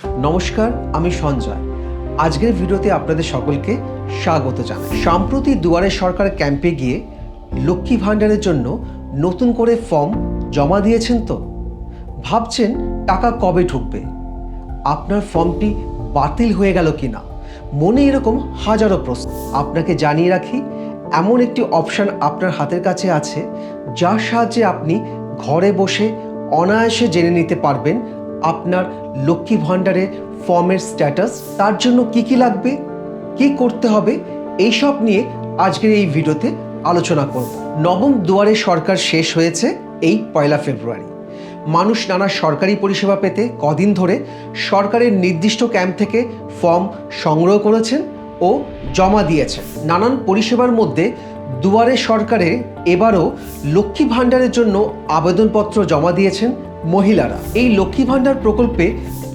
নমস্কার, আমি সঞ্জয়। আজকের ভিডিওতে আপনাদের সকলকে স্বাগত জানাই। সম্প্রতি দুয়ারে সরকার ক্যাম্পে গিয়ে লক্ষ্মী ভাণ্ডারের জন্য নতুন করে ফর্ম জমা দিয়েছেন তো? ভাবছেন টাকা কবে ঢুকবে, আপনার ফর্মটি বাতিল হয়ে গেল কিনা, মনে এরকম হাজারো প্রশ্ন। আপনাকে জানিয়ে রাখি, এমন একটি অপশান আপনার হাতের কাছে আছে যার সাহায্যে আপনি ঘরে বসে অনায়াসে জেনে নিতে পারবেন আপনার লক্ষ্মী ভাণ্ডারের ফর্মের স্ট্যাটাস। তার জন্য কি লাগবে, কি করতে হবে, এইসব নিয়ে আজকের এই ভিডিওতে আলোচনা করব। নবম দুয়ারে সরকার শেষ হয়েছে এই 1 ফেব্রুয়ারি। মানুষ নানা সরকারি পরিষেবা পেতে কদিন ধরে সরকারের নির্দিষ্ট ক্যাম্প থেকে ফর্ম সংগ্রহ করেছেন ও জমা দিয়েছেন। নানান পরিষেবার মধ্যে দুয়ারে সরকারে এবারও লক্ষ্মী ভাণ্ডারের জন্য আবেদনপত্র জমা দিয়েছেন মহিলারা। এই লক্ষ্মী ভাণ্ডার প্রকল্পে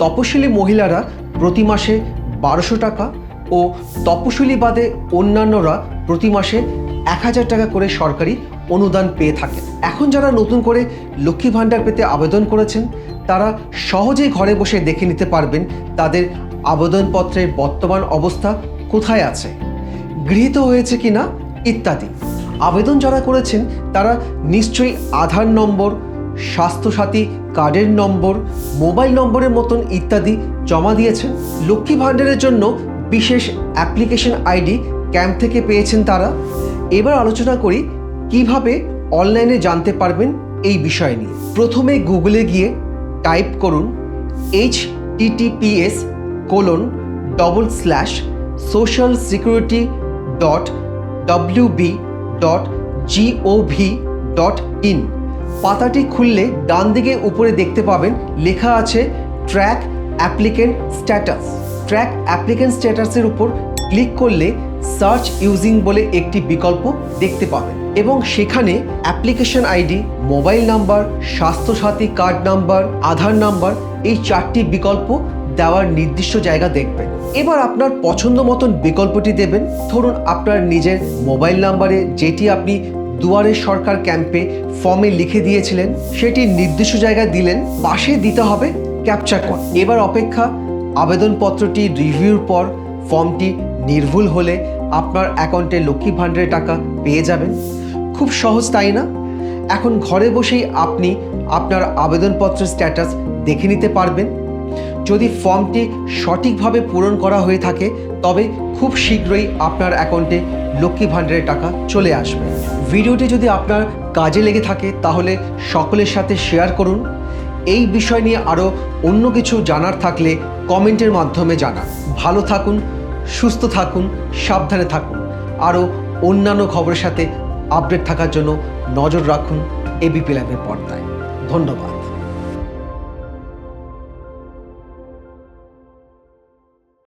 তপশিলি মহিলারা প্রতি মাসে 1200 টাকা ও তপশিলি বাদে অন্যান্যরা প্রতি মাসে 1000 টাকা করে সরকারি অনুদান পেয়ে থাকেন। এখন যারা নতুন করে লক্ষ্মী ভাণ্ডার পেতে আবেদন করেছেন তারা সহজেই ঘরে বসে দেখে নিতে পারবেন তাদের আবেদনপত্রের বর্তমান অবস্থা কোথায় আছে, গৃহীত হয়েছে কিনা ইত্যাদি। আবেদন যারা করেছেন তারা নিশ্চয়ই আধার নম্বর, স্বাস্থ্যসাথী কার্ডের নম্বর, মোবাইল নম্বরের মতন ইত্যাদি জমা দিয়েছেন। লক্ষ্মী ভাণ্ডারের জন্য বিশেষ অ্যাপ্লিকেশন আইডি ক্যাম্প থেকে পেয়েছেন তারা। এবার আলোচনা করি কিভাবে অনলাইনে জানতে পারবেন এই বিষয় নিয়ে। প্রথমে গুগলে গিয়ে টাইপ করুন https://socialsecurity.wb.gov.in। পাতাটি খুললে ডান দিকে উপরে দেখতে পাবেন লেখা আছে track applicant status. Track applicant স্ট্যাটাসের উপর ক্লিক করলে সার্চ ইউজিং বলে একটি বিকল্প দেখতে পাবেন এবং সেখানে application ID, mobile number, Swasthyasathi card number, Aadhaar number, এই 4টি বিকল্প দেওয়ার নির্দিষ্ট জায়গা দেখবেন। এবার আপনার পছন্দ মতন বিকল্পটি দেবেন। ধরুন আপনার নিজের মোবাইল নাম্বারে যেটি আপনি দুয়ারে সরকার ক্যাম্পে ফর্মে লিখে দিয়েছিলেন সেটি নির্দিষ্ট জায়গায় দিলেন, পাশে দিতে হবে ক্যাপচা কোড। এবার অপেক্ষা, আবেদনপত্রটি রিভিউর পর ফর্মটি নির্ভুল হলে আপনার অ্যাকাউন্টে লক্ষ্মী ভাণ্ডারের টাকা পেয়ে যাবেন। খুব সহজ, তাই না? এখন ঘরে বসেই আপনি আপনার আবেদনপত্রের স্ট্যাটাস দেখে নিতে পারবেন। যদি ফর্মটি সঠিকভাবে পূরণ করা হয়ে থাকে তবে খুব শীঘ্রই আপনার অ্যাকাউন্টে লক্ষ্মী ভাণ্ডারের টাকা চলে আসবে। ভিডিওটি যদি আপনার কাজে লেগে থাকে তাহলে সকলের সাথে শেয়ার করুন। এই বিষয় নিয়ে আরও অন্য কিছু জানার থাকলে কমেন্টের মাধ্যমে জানান। ভালো থাকুন, সুস্থ থাকুন, সাবধানে থাকুন। আরও অন্যান্য খবরের সাথে আপডেট থাকার জন্য নজর রাখুন এবিপি লাইভের পর্দায়। ধন্যবাদ।